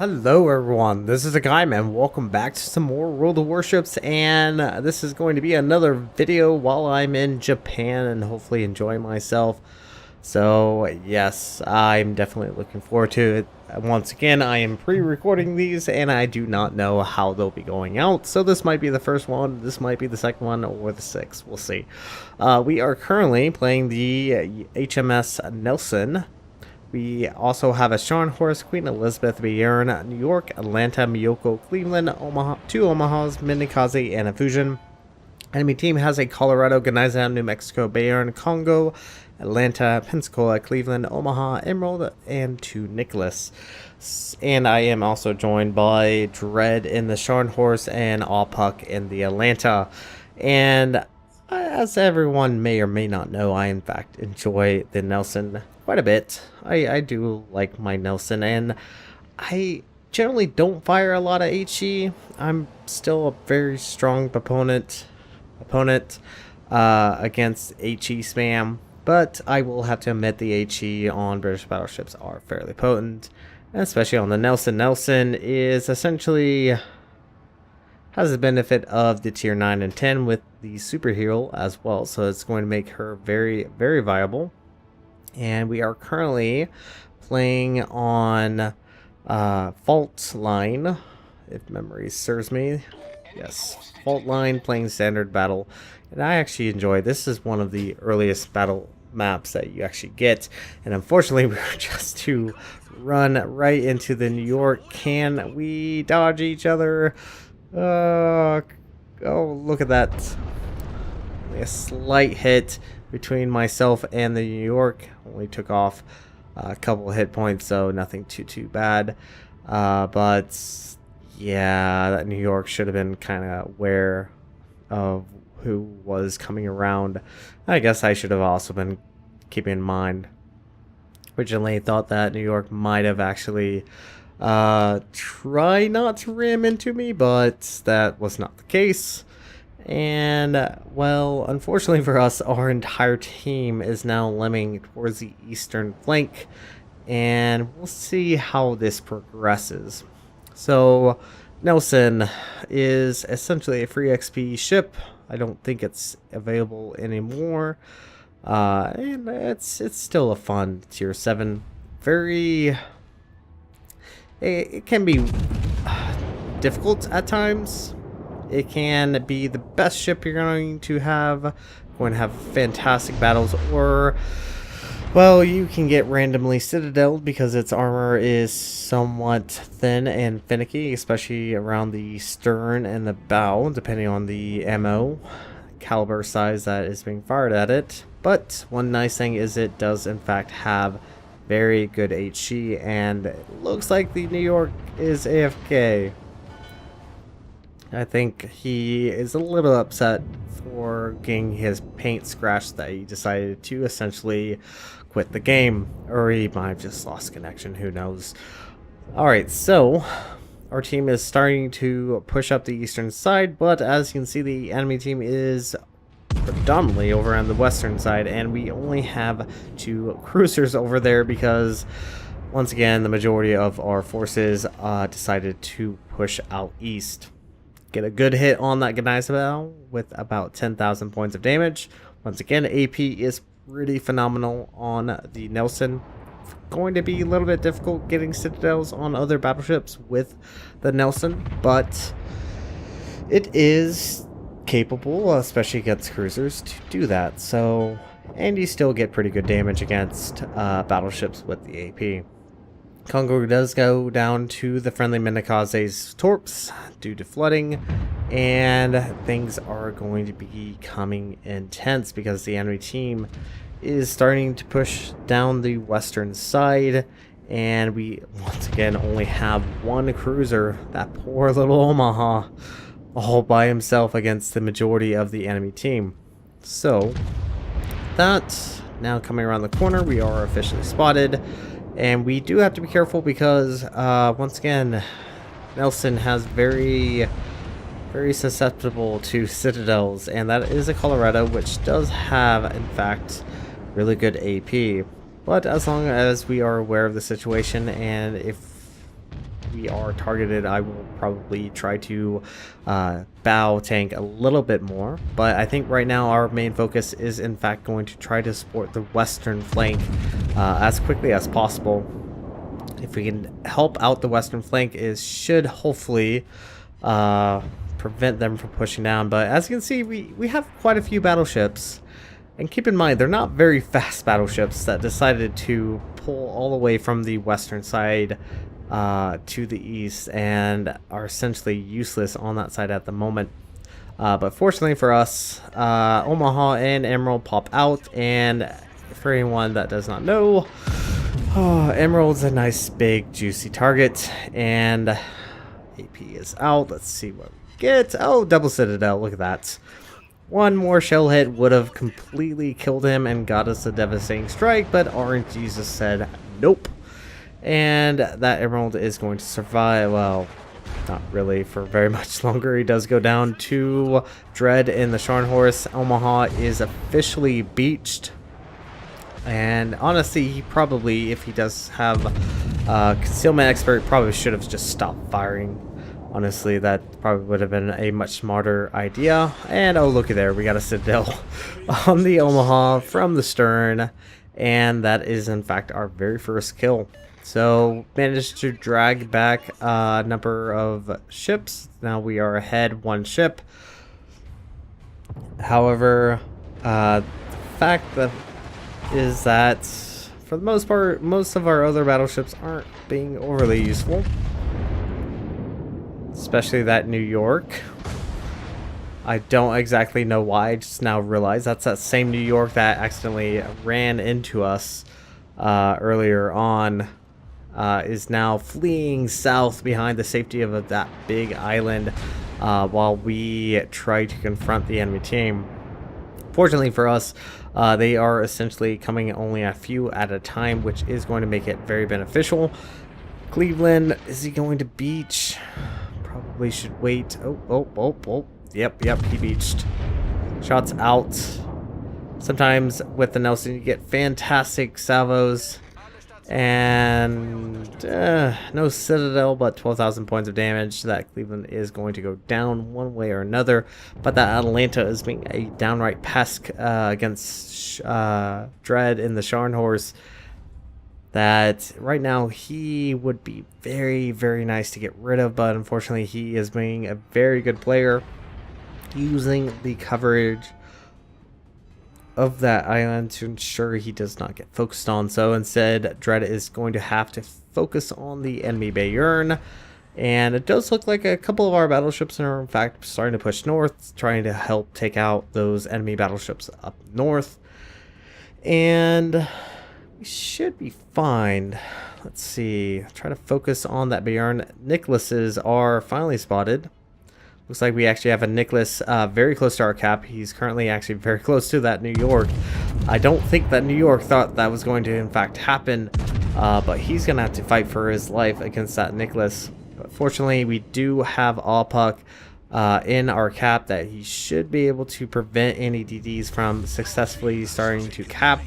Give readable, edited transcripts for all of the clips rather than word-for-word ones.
Hello everyone, this is Hakaym and welcome back to some more World of Warships, and this is going to be another video while I'm in Japan and hopefully enjoy myself. So yes, I'm definitely looking forward to it. Once again, I am pre-recording these and I do not know how they'll be going out, so this might be the first one, this might be the second one, or the sixth, we'll see. We are currently playing the HMS Nelson. We also have a Scharnhorst, Queen Elizabeth, Bayern, New York, Atlanta, Miyoko, Cleveland, Omaha, two Omahas, Minikaze, and a Fusion. Enemy team has a Colorado, Ganiza, New Mexico, Bayern, Congo, Atlanta, Pensacola, Cleveland, Omaha, Emerald, and two Nicholas. And I am also joined by Dread in the Scharnhorst and Allpuck in the Atlanta. And as everyone may or may not know, I in fact enjoy the Nelson quite a bit. I do like my Nelson, and I generally don't fire a lot of HE. I'm still a very strong opponent against HE spam, but I will have to admit the HE on British battleships are fairly potent, and especially on the Nelson. Nelson is essentially has the benefit of the tier 9 and 10 with the superhero as well, so it's going to make her very, very viable. And we are currently playing on Fault Line, if memory serves me. Yes, Fault Line, playing standard battle, and I actually enjoy this. Is one of the earliest battle maps that you actually get, and unfortunately we were just to run right into the New York. Can we dodge each other? Oh, look at that. Only a slight hit between myself and the New York. Only took off a couple of hit points, so nothing too bad. But yeah, that New York should have been kind of aware of who was coming around. I guess I should have also been keeping in mind. Originally thought that New York might have actually try not to ram into me, but that was not the case. And well, unfortunately for us, our entire team is now lemming towards the eastern flank, and we'll see how this progresses. So Nelson is essentially a free XP ship. I don't think it's available anymore, and it's still a fun tier 7. Very it can be difficult at times. It can be the best ship you're going to have fantastic battles, or well, you can get randomly citadeled because its armor is somewhat thin and finicky, especially around the stern and the bow, depending on the ammo caliber size that is being fired at it. But one nice thing is it does in fact have very good HE, and it looks like the New York is AFK. I think he is a little upset for getting his paint scratched that he decided to essentially quit the game. Or he might have just lost connection, who knows. Alright, so our team is starting to push up the eastern side, but as you can see, the enemy team is predominantly over on the western side, and we only have 2 cruisers over there because once again the majority of our forces decided to push out east. Get a good hit on that Ganiza with about 10,000 points of damage. Once again, AP is pretty phenomenal on the Nelson. It's going to be a little bit difficult getting citadels on other battleships with the Nelson, but it is capable, especially against cruisers, to do that. So, and you still get pretty good damage against battleships with the AP. Congo does go down to the friendly Minikaze's torps due to flooding, and things are going to be becoming intense because the enemy team is starting to push down the western side, and we once again only have 1 cruiser, that poor little Omaha, all by himself against the majority of the enemy team. So that now coming around the corner, we are officially spotted. And we do have to be careful because, once again, Nelson has very susceptible to citadels, and that is a Colorado, which does have, in fact, really good AP. But as long as we are aware of the situation, and if we are targeted, I will probably try to bow tank a little bit more. But I think right now our main focus is in fact going to try to support the western flank as quickly as possible. If we can help out the western flank, it should hopefully prevent them from pushing down. But as you can see, we have quite a few battleships. And keep in mind, they're not very fast battleships that decided to pull all the way from the western side to the east and are essentially useless on that side at the moment. But fortunately for us, Omaha and Emerald pop out, and for anyone that does not know, Emerald's a nice big juicy target, and AP is out. Let's see what we get. Oh, double Citadel, look at that. One more shell hit would have completely killed him and got us a devastating strike, but RNG just said nope. And that Emerald is going to survive, well, not really for very much longer. He does go down to Dread in the Scharnhorst. Omaha is officially beached. And honestly, he probably, if he does have concealment expert, probably should have just stopped firing. Honestly, that probably would have been a much smarter idea. And oh, looky there, we got a Citadel on the Omaha from the stern. And that is in fact our very first kill. So managed to drag back a number of ships. Now we are ahead one ship. However, the fact that is that for the most part, most of our other battleships aren't being overly useful. Especially that New York. I don't exactly know why. I just now realized that's that same New York that accidentally ran into us earlier on. Is now fleeing south behind the safety of that big island while we try to confront the enemy team. Fortunately for us, they are essentially coming only a few at a time, which is going to make it very beneficial. Cleveland, is he going to beach? Probably should wait. Oh. Yep, he beached. Shots out. Sometimes with the Nelson, you get fantastic salvos. And no Citadel, but 12,000 points of damage. That Cleveland is going to go down one way or another. But that Atlanta is being a downright pest against Dread in the Scharnhorst. That right now he would be very, very nice to get rid of. But unfortunately, he is being a very good player, using the coverage of that island to ensure he does not get focused on. So instead, Dread is going to have to focus on the enemy Bayern. And it does look like a couple of our battleships are in fact starting to push north, trying to help take out those enemy battleships up north. And we should be fine. Let's see. Try to focus on that Bayern. Nicholases are finally spotted. Looks like we actually have a Nicholas very close to our cap. He's currently actually very close to that New York. I don't think that New York thought that was going to in fact happen, but he's going to have to fight for his life against that Nicholas. But fortunately, we do have Allpuck in our cap that he should be able to prevent any DDs from successfully starting to cap,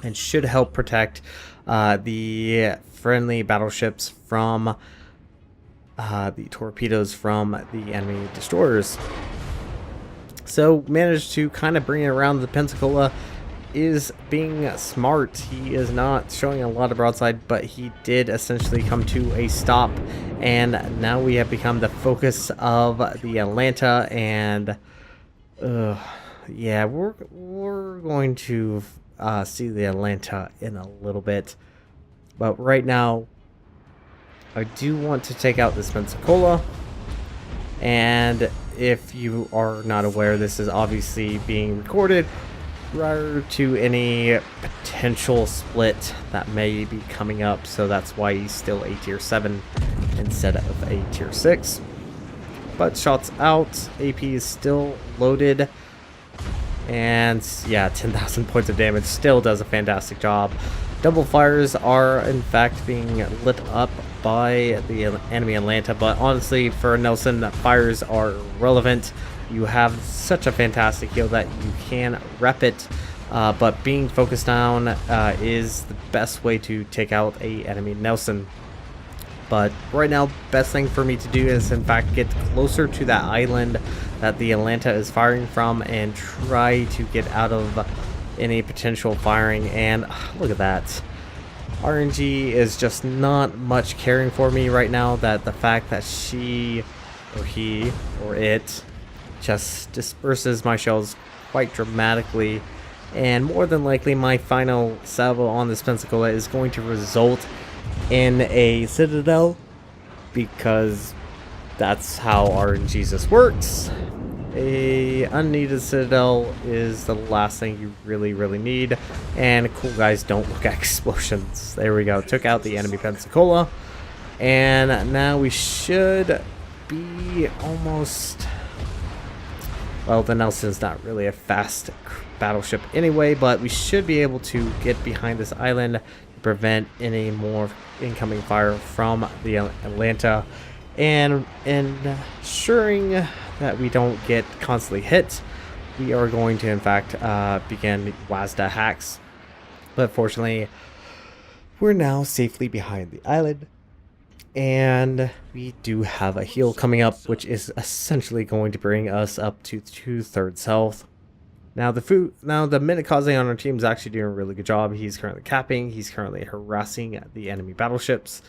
and should help protect the friendly battleships from the torpedoes from the enemy destroyers. So managed to kind of bring it around. The Pensacola is being smart. He is not showing a lot of broadside, but he did essentially come to a stop, and now we have become the focus of the Atlanta. And yeah, we're going to see the Atlanta in a little bit, but right now I do want to take out this Pensacola. And if you are not aware, this is obviously being recorded prior to any potential split that may be coming up, so that's why he's still a tier 7 instead of a tier 6. But shots out, AP is still loaded, and yeah, 10,000 points of damage, still does a fantastic job. Double fires are in fact being lit up by the enemy Atlanta, but honestly for Nelson, fires are irrelevant. You have such a fantastic heal that you can rep it, but being focused down is the best way to take out a enemy Nelson. But right now, best thing for me to do is in fact get closer to that island that the Atlanta is firing from and try to get out of any potential firing. And look at that. RNG is just not much caring for me right now. That the fact that she or he or it just disperses my shells quite dramatically, and more than likely my final salvo on this Pensacola is going to result in a citadel, because that's how RNG works. A unneeded citadel is the last thing you really need, and cool guys don't look at explosions. There we go, took out the enemy Pensacola, and now we should be almost, well, the Nelson's not really a fast battleship anyway, but we should be able to get behind this island to prevent any more incoming fire from the Atlanta, and ensuring that we don't get constantly hit. We are going to in fact begin WASDA hacks, but fortunately we're now safely behind the island, and we do have a heal coming up, which is essentially going to bring us up to 2/3 health. Now the Minikaze on our team is actually doing a really good job. He's currently capping, he's currently harassing the enemy battleships,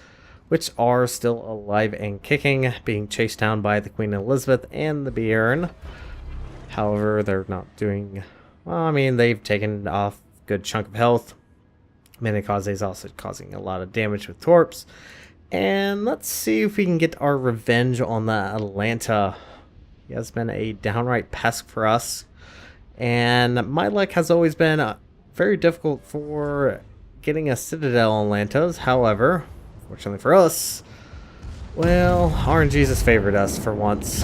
which are still alive and kicking, being chased down by the Queen Elizabeth and the Bjorn. However, they're not doing well. I mean, they've taken off a good chunk of health. Minikaze is also causing a lot of damage with torps. And let's see if we can get our revenge on the Atlanta. He has been a downright pest for us, and my luck has always been very difficult for getting a citadel on Atlantas. However, fortunately for us, well, RNG's has favored us for once.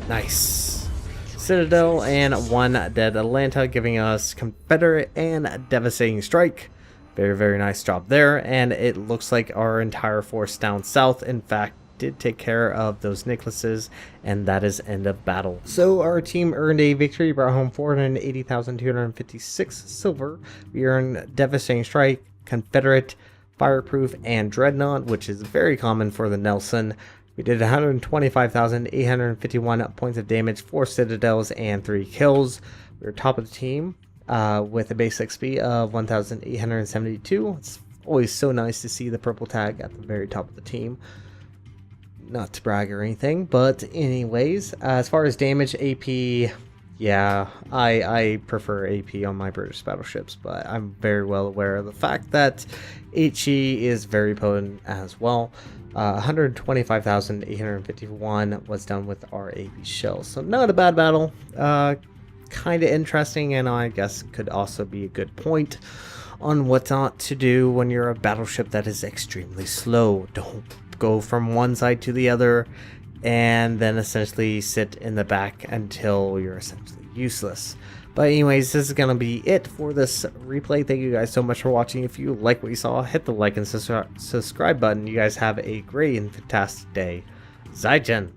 Nice. Citadel and one dead Atlanta, giving us Confederate and devastating strike. Very nice job there, and it looks like our entire force down south in fact did take care of those Nicholases, and that is end of battle. So our team earned a victory, brought home 480,256 silver. We earned devastating strike, Confederate, fireproof, and dreadnought, which is very common for the Nelson. We did 125,851 points of damage, 4 citadels, and 3 kills. We were top of the team with a base XP of 1,872. It's always so nice to see the purple tag at the very top of the team. Not to brag or anything, but anyways, as far as damage, AP, yeah, I prefer AP on my British battleships, but I'm very well aware of the fact that HE is very potent as well. 125,851 was done with our AP shells, so not a bad battle. Kind of interesting, and I guess could also be a good point on what not to do when you're a battleship that is extremely slow. Don't go from one side to the other and then essentially sit in the back until you're essentially useless. But anyways, this is gonna be it for this replay. Thank you guys so much for watching. If you like what you saw, hit the like and subscribe button. You guys have a great and fantastic day. Zaijian.